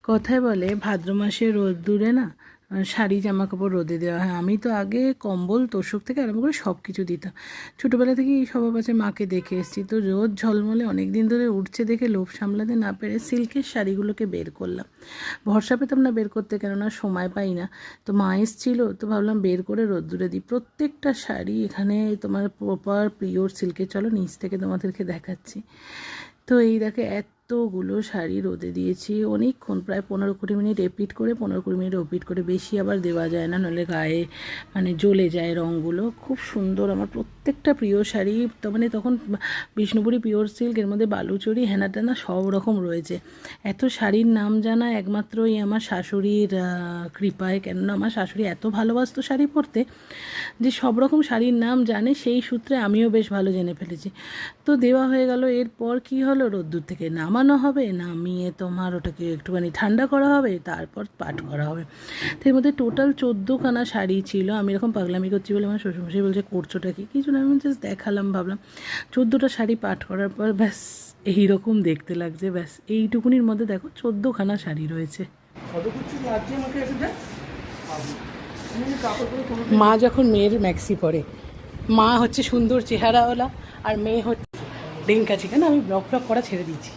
কথায় বলে ভাদ্র মাসে রোদ্দুরে না শাড়ি জামা কাপড় রোদে দেওয়া হয়। আমি তো আগে কম্বল তোষক থেকে আরম্ভ করে সব কিছু দিতাম। ছোটোবেলা থেকেই এই স্বভাব আছে, মাকে দেখে এসেছি। তো রোদ ঝলমলে অনেক দিন ধরে উঠছে দেখে লোভ সামলাতে না পেরে সিল্কের শাড়িগুলোকে বের করলাম। ভরসা পেতাম না বের করতে, কেননা সময় পাই না। তো মা এসেছিল, তো ভাবলাম বের করে রোদ্দুরে দিই। প্রত্যেকটা শাড়ি এখানে তোমার প্রপার পিওর সিল্কের। চলো নিচ থেকে তোমাদেরকে দেখাচ্ছি। তো এই দেখে এতগুলো শাড়ি রোদে দিয়েছি অনেকক্ষণ, প্রায় 15-20 মিনিট রিপিট করে, 15-20 মিনিট রিপিট করে, বেশি আবার দেওয়া যায় না, নাহলে গায়ে মানে জ্বলে যায় রঙগুলো। খুব সুন্দর আমার প্রত্যেকটা প্রিয় শাড়ি। তো মানে তখন বিষ্ণুপুরি পিওর সিল্ক, এর মধ্যে বালুচরি হেনা টেনা সব রকম রয়েছে। এত শাড়ির নাম জানা একমাত্র এই আমার শাশুড়ির কৃপায়, কেননা আমার শাশুড়ি এত ভালোবাসতো শাড়ি পরতে যে সব রকম শাড়ির নাম জানে, সেই সূত্রে আমিও বেশ ভালো জেনে ফেলেছি। তো দেওয়া হয়ে গেল। এরপর কি হলো, রোদ্দুর থেকে নামানো হবে, নামিয়ে তোমার ওটাকে একটুখানি ঠান্ডা করা হবে, তারপর পাট করা হবে। তো এর মধ্যে টোটাল 14খানা শাড়ি ছিল। আমি এরকম পাগলামি করছি বলে আমার শ্বশুরমশাই বলছে করছোটা কি, কিছু না, আমি জাস্ট দেখালাম, ভাবলাম 14টা শাড়ি পাট করার পর ব্যাস এইরকম দেখতে লাগছে। ব্যাস এইটুকুনির মধ্যে দেখো 14খানা শাড়ি রয়েছে। মা যখন মেয়ের ম্যাক্সি পরে, মা হচ্ছে সুন্দর চেহারাওয়ালা আর মেয়ে হচ্ছে ডিঙ্কা চিকেন। আমি ব্লগ করা ছেড়ে দিয়েছি।